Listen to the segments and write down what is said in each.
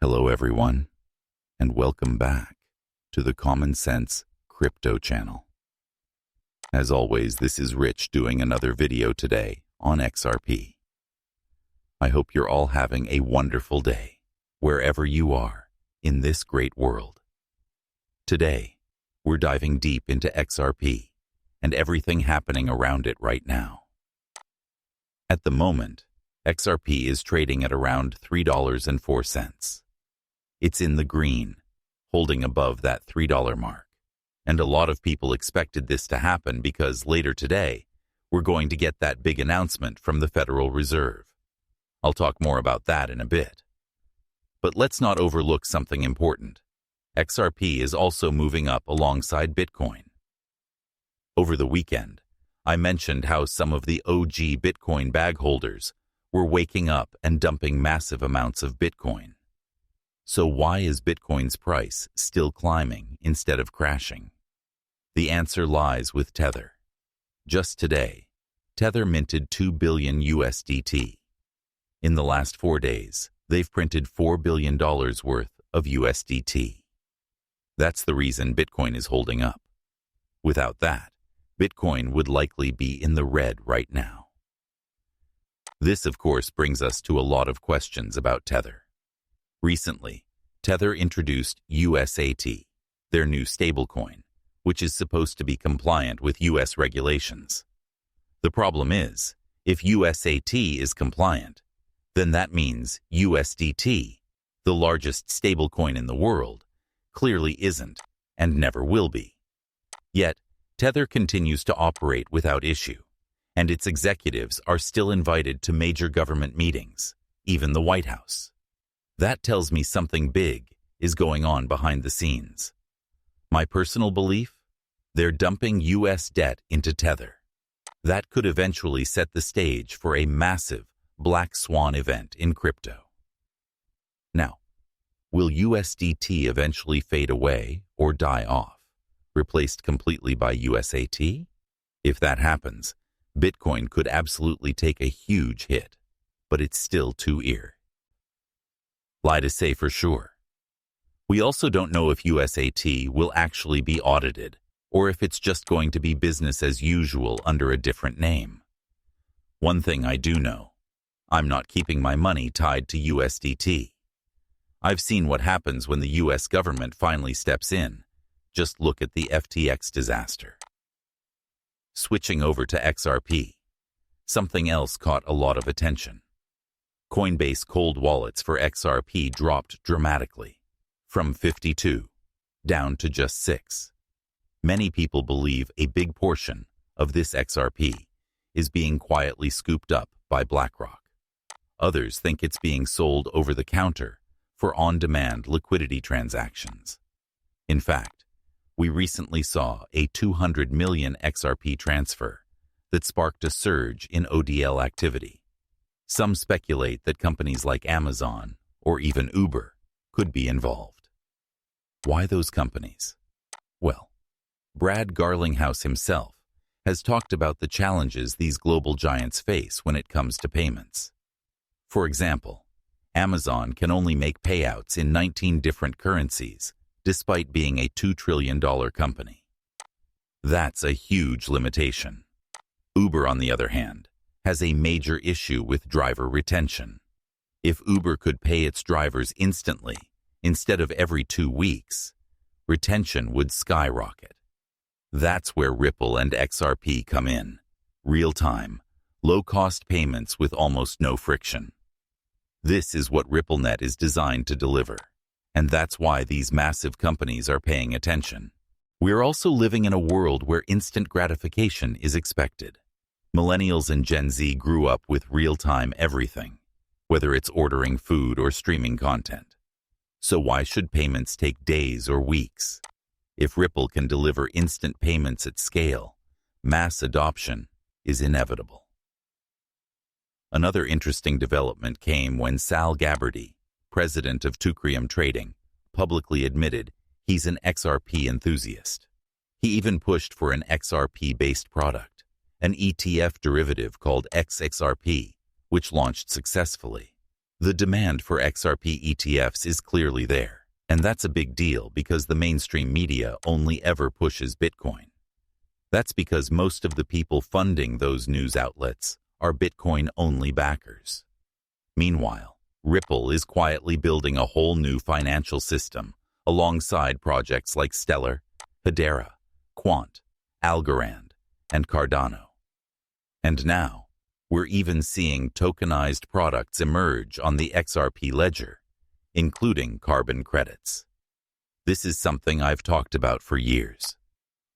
Hello everyone, and welcome back to the Common Sense Crypto channel. As always, this is Rich doing another video today on XRP. I hope you're all having a wonderful day, wherever you are in this great world. Today, we're diving deep into XRP and everything happening around it right now. At the moment, XRP is trading at around $3.04. It's in the green, holding above that $3 mark. And a lot of people expected this to happen because later today, we're going to get that big announcement from the Federal Reserve. I'll talk more about that in a bit. But let's not overlook something important. XRP is also moving up alongside Bitcoin. Over the weekend, I mentioned how some of the OG Bitcoin bag holders were waking up and dumping massive amounts of Bitcoin. So why is Bitcoin's price still climbing instead of crashing? The answer lies with Tether. Just today, Tether minted 2 billion USDT. In the last 4 days, they've printed $4 billion worth of USDT. That's the reason Bitcoin is holding up. Without that, Bitcoin would likely be in the red right now. This, of course, brings us to a lot of questions about Tether. Recently, Tether introduced USAT, their new stablecoin, which is supposed to be compliant with U.S. regulations. The problem is, if USAT is compliant, then that means USDT, the largest stablecoin in the world, clearly isn't and never will be. Yet, Tether continues to operate without issue, and its executives are still invited to major government meetings, even the White House. That tells me something big is going on behind the scenes. My personal belief? They're dumping U.S. debt into Tether. That could eventually set the stage for a massive black swan event in crypto. Now, will USDT eventually fade away or die off, replaced completely by USAT? If that happens, Bitcoin could absolutely take a huge hit, but it's still too early to say for sure. We also don't know if USAT will actually be audited, or if it's just going to be business as usual under a different name. One thing I do know, I'm not keeping my money tied to USDT. I've seen what happens when the US government finally steps in. Just look at the FTX disaster. Switching over to XRP, something else caught a lot of attention. Coinbase cold wallets for XRP dropped dramatically, from 52 down to just 6. Many people believe a big portion of this XRP is being quietly scooped up by BlackRock. Others think it's being sold over the counter for on-demand liquidity transactions. In fact, we recently saw a 200 million XRP transfer that sparked a surge in ODL activity. Some speculate that companies like Amazon or even Uber could be involved. Why those companies? Well, Brad Garlinghouse himself has talked about the challenges these global giants face when it comes to payments. For example, Amazon can only make payouts in 19 different currencies, despite being a $2 trillion company. That's a huge limitation. Uber, on the other hand, has a major issue with driver retention. If Uber could pay its drivers instantly, instead of every 2 weeks, retention would skyrocket. That's where Ripple and XRP come in. Real-time, low-cost payments with almost no friction. This is what RippleNet is designed to deliver, and that's why these massive companies are paying attention. We're also living in a world where instant gratification is expected. Millennials and Gen Z grew up with real-time everything, whether it's ordering food or streaming content. So why should payments take days or weeks? If Ripple can deliver instant payments at scale, mass adoption is inevitable. Another interesting development came when Sal Gabarty, president of Teucrium Trading, publicly admitted he's an XRP enthusiast. He even pushed for an XRP-based product, an ETF derivative called XRP, which launched successfully. The demand for XRP ETFs is clearly there, and that's a big deal because the mainstream media only ever pushes Bitcoin. That's because most of the people funding those news outlets are Bitcoin-only backers. Meanwhile, Ripple is quietly building a whole new financial system alongside projects like Stellar, Hedera, Quant, Algorand, and Cardano. And now, we're even seeing tokenized products emerge on the XRP ledger, including carbon credits. This is something I've talked about for years.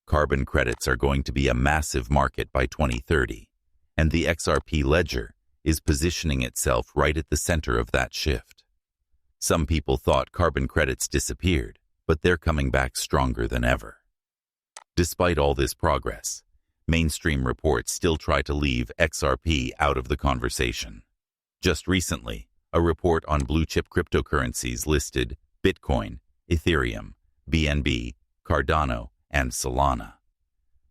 Carbon credits are going to be a massive market by 2030, and the XRP ledger is positioning itself right at the center of that shift. Some people thought carbon credits disappeared, but they're coming back stronger than ever. Despite all this progress, mainstream reports still try to leave XRP out of the conversation. Just recently, a report on blue-chip cryptocurrencies listed Bitcoin, Ethereum, BNB, Cardano, and Solana,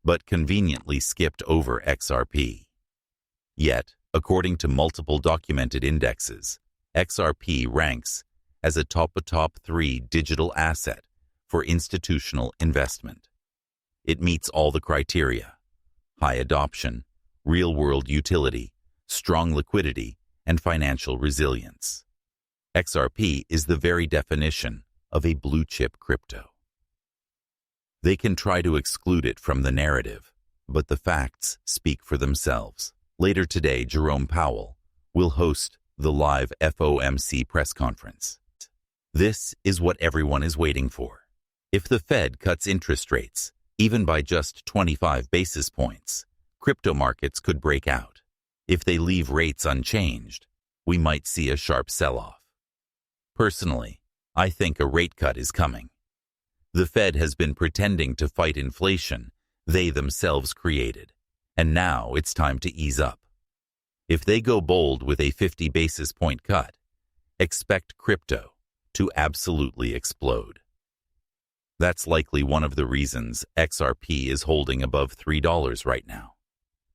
but conveniently skipped over XRP. Yet, according to multiple documented indexes, XRP ranks as a top 3 digital asset for institutional investment. It meets all the criteria: high adoption, real-world utility, strong liquidity, and financial resilience. XRP is the very definition of a blue-chip crypto. They can try to exclude it from the narrative, but the facts speak for themselves. Later today, Jerome Powell will host the live FOMC press conference. This is what everyone is waiting for. If the Fed cuts interest rates, even by just 25 basis points, crypto markets could break out. If they leave rates unchanged, we might see a sharp sell-off. Personally, I think a rate cut is coming. The Fed has been pretending to fight inflation they themselves created, and now it's time to ease up. If they go bold with a 50 basis point cut, expect crypto to absolutely explode. That's likely one of the reasons XRP is holding above $3 right now.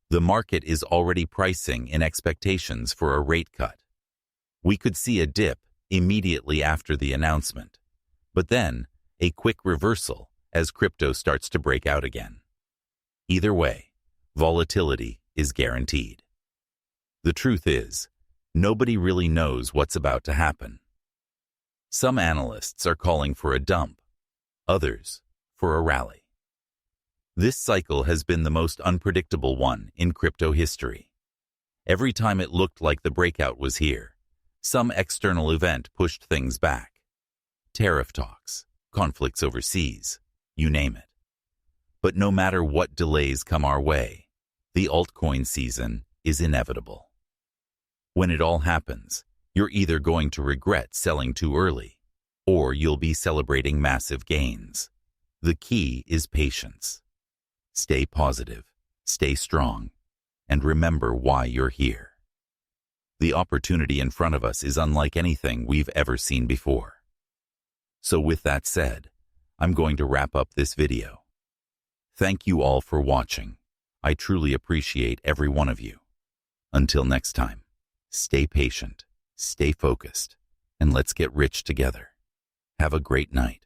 The market is already pricing in expectations for a rate cut. We could see a dip immediately after the announcement, but then a quick reversal as crypto starts to break out again. Either way, volatility is guaranteed. The truth is, nobody really knows what's about to happen. Some analysts are calling for a dump, others for a rally. This cycle has been the most unpredictable one in crypto history. Every time it looked like the breakout was here, some external event pushed things back. Tariff talks, conflicts overseas, you name it. But no matter what delays come our way, the altcoin season is inevitable. When it all happens, you're either going to regret selling too early, or you'll be celebrating massive gains. The key is patience. Stay positive, stay strong, and remember why you're here. The opportunity in front of us is unlike anything we've ever seen before. So with that said, I'm going to wrap up this video. Thank you all for watching. I truly appreciate every one of you. Until next time, stay patient, stay focused, and let's get rich together. Have a great night.